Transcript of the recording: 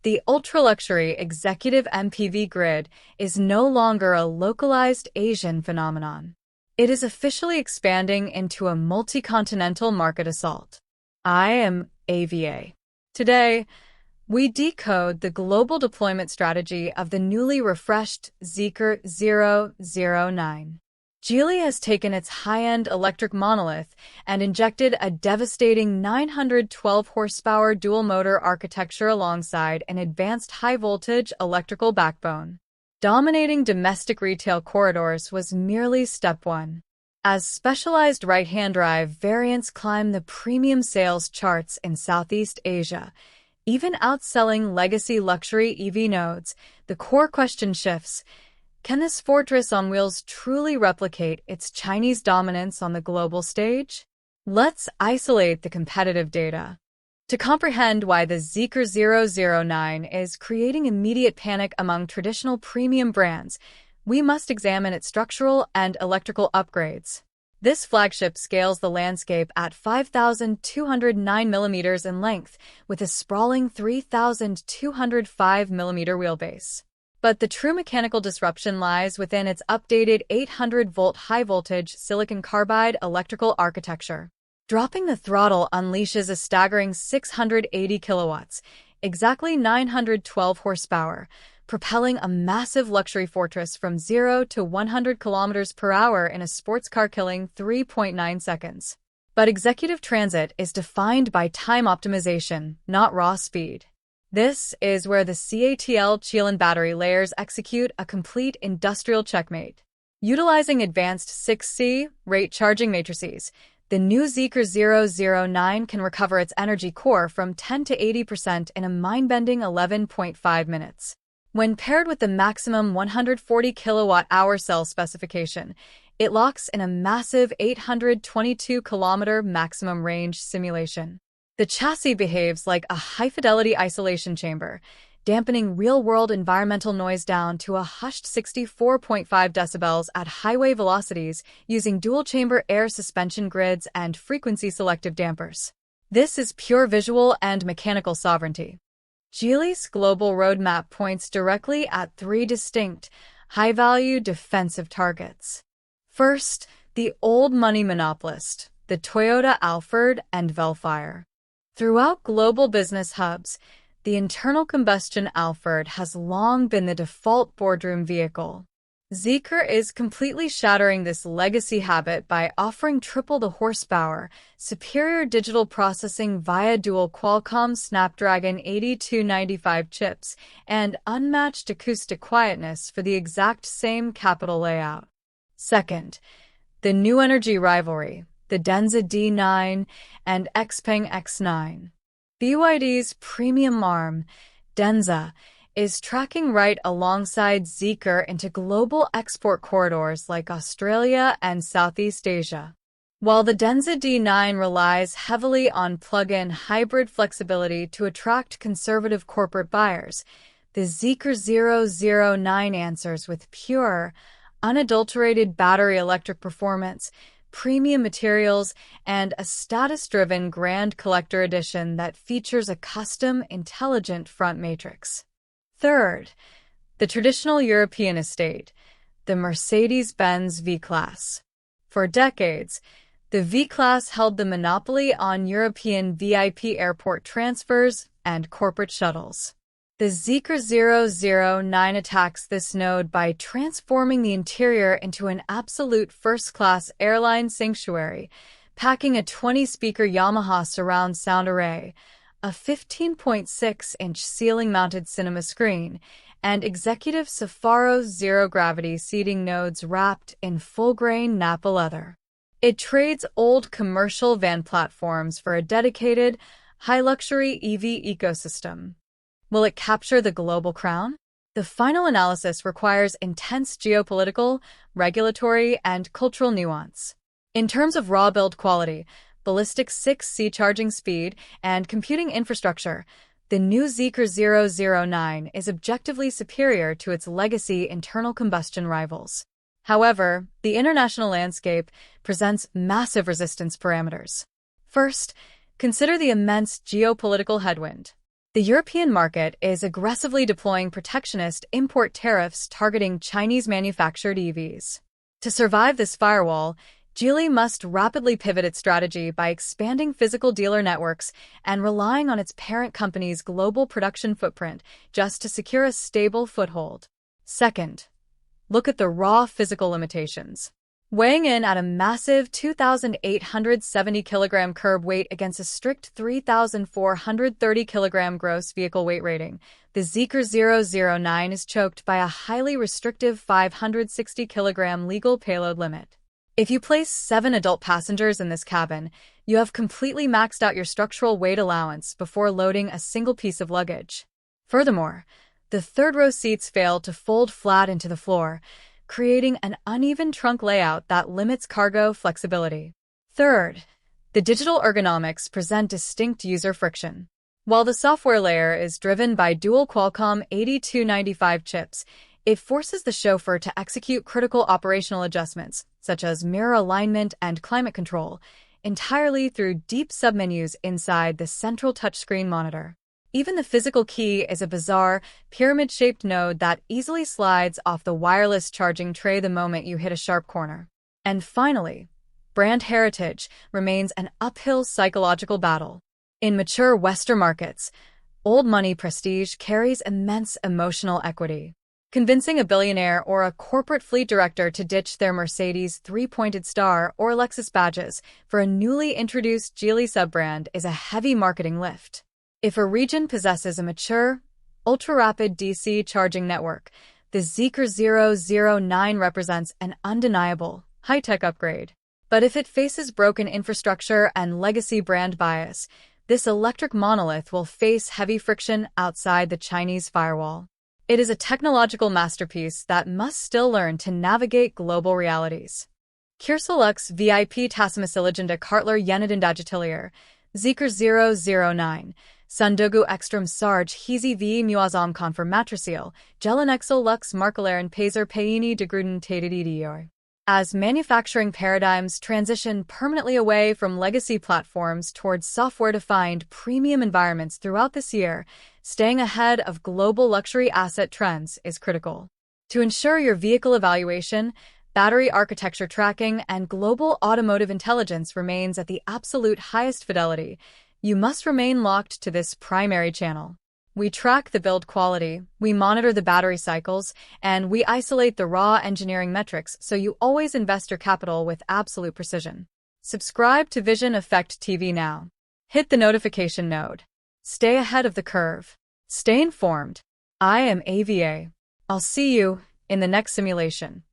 The ultra-luxury executive MPV grid is no longer a localized Asian phenomenon. It is officially expanding into a multi-continental market assault. I am AVA. Today, we decode the global deployment strategy of the newly refreshed Zeekr 009. Geely has taken its high-end electric Monolith and injected a devastating 912 horsepower dual-motor architecture alongside an advanced high-voltage electrical backbone. Dominating domestic retail corridors was merely step one. As specialized right-hand drive variants climb the premium sales charts in Southeast Asia, even outselling legacy luxury EV nodes, the core question shifts: can this fortress on wheels truly replicate its Chinese dominance on the global stage? Let's isolate the competitive data. To comprehend why the Zeekr 009 is creating immediate panic among traditional premium brands, we must examine its structural and electrical upgrades. This flagship scales the landscape at 5,209 mm in length with a sprawling 3,205 mm wheelbase. But the true mechanical disruption lies within its updated 800-volt high-voltage silicon carbide electrical architecture. Dropping the throttle unleashes a staggering 680 kilowatts, exactly 912 horsepower, propelling a massive luxury fortress from 0 to 100 kilometers per hour in a sports car-killing 3.9 seconds. But executive transit is defined by time optimization, not raw speed. This is where the CATL Chilean battery layers execute a complete industrial checkmate. Utilizing advanced 6C rate charging matrices, the new Zeekr 009 can recover its energy core from 10 to 80% in a mind-bending 11.5 minutes. When paired with the maximum 140 kilowatt-hour cell specification, it locks in a massive 822-kilometer maximum range simulation. The chassis behaves like a high-fidelity isolation chamber, dampening real-world environmental noise down to a hushed 64.5 decibels at highway velocities using dual-chamber air suspension grids and frequency-selective dampers. This is pure visual and mechanical sovereignty. Geely's global roadmap points directly at three distinct, high-value defensive targets. First, the old money monopolist, the Toyota Alphard and Velfire. Throughout global business hubs, the internal combustion Alphard has long been the default boardroom vehicle. Zeekr is completely shattering this legacy habit by offering triple the horsepower, superior digital processing via dual Qualcomm Snapdragon 8295 chips, and unmatched acoustic quietness for the exact same capital layout. Second, the new energy rivalry, the Denza D9 and Xpeng X9. BYD's premium arm, Denza, is tracking right alongside Zeekr into global export corridors like Australia and Southeast Asia. While the Denza D9 relies heavily on plug-in hybrid flexibility to attract conservative corporate buyers, the Zeekr 009 answers with pure, unadulterated battery electric performance, premium materials, and a status-driven Grand Collector Edition that features a custom, intelligent front matrix. Third, the traditional European estate, the Mercedes-Benz V-Class. For decades, the V-Class held the monopoly on European VIP airport transfers and corporate shuttles. The Zeekr 009 attacks this node by transforming the interior into an absolute first-class airline sanctuary, packing a 20-speaker Yamaha surround sound array, a 15.6-inch ceiling-mounted cinema screen, and executive Safaro zero-gravity seating nodes wrapped in full-grain Nappa leather. It trades old commercial van platforms for a dedicated, high-luxury EV ecosystem. Will it capture the global crown? The final analysis requires intense geopolitical, regulatory, and cultural nuance. In terms of raw build quality, ballistic 6C charging speed, and computing infrastructure, the new Zeekr 009 is objectively superior to its legacy internal combustion rivals. However, the international landscape presents massive resistance parameters. First, consider the immense geopolitical headwind. The European market is aggressively deploying protectionist import tariffs targeting Chinese-manufactured EVs. To survive this firewall, Geely must rapidly pivot its strategy by expanding physical dealer networks and relying on its parent company's global production footprint just to secure a stable foothold. Second, look at the raw physical limitations. Weighing in at a massive 2,870 kilogram curb weight against a strict 3,430 kilogram gross vehicle weight rating, the Zeekr 009 is choked by a highly restrictive 560 kilogram legal payload limit. If you place 7 adult passengers in this cabin, you have completely maxed out your structural weight allowance before loading a single piece of luggage. Furthermore, the third-row seats fail to fold flat into the floor, creating an uneven trunk layout that limits cargo flexibility. Third, the digital ergonomics present distinct user friction. While the software layer is driven by dual Qualcomm 8295 chips, it forces the chauffeur to execute critical operational adjustments, such as mirror alignment and climate control, entirely through deep submenus inside the central touchscreen monitor. Even the physical key is a bizarre, pyramid-shaped node that easily slides off the wireless charging tray the moment you hit a sharp corner. And finally, brand heritage remains an uphill psychological battle. In mature Western markets, old money prestige carries immense emotional equity. Convincing a billionaire or a corporate fleet director to ditch their Mercedes three-pointed star or Lexus badges for a newly introduced Geely sub-brand is a heavy marketing lift. If a region possesses a mature, ultra-rapid DC charging network, the Zeekr 009 represents an undeniable, high-tech upgrade. But if it faces broken infrastructure and legacy brand bias, this electric monolith will face heavy friction outside the Chinese firewall. It is a technological masterpiece that must still learn to navigate global realities. Kirsalux VIP Tassimasiligenda Kartler Yenadindagitilier, Zeekr 009, Sundogu Ekstrom Sarge Hizi V Muazzam Confirm Matrisil, Gelinexel Lux Markalaren Pazer Payini Degruden Tadididior. As manufacturing paradigms transition permanently away from legacy platforms towards software-defined premium environments throughout this year, staying ahead of global luxury asset trends is critical. To ensure your vehicle evaluation, battery architecture tracking, and global automotive intelligence remains at the absolute highest fidelity, you must remain locked to this primary channel. We track the build quality, we monitor the battery cycles, and we isolate the raw engineering metrics so you always invest your capital with absolute precision. Subscribe to Vision Effect TV now. Hit the notification node. Stay ahead of the curve. Stay informed. I am AVA. I'll see you in the next simulation.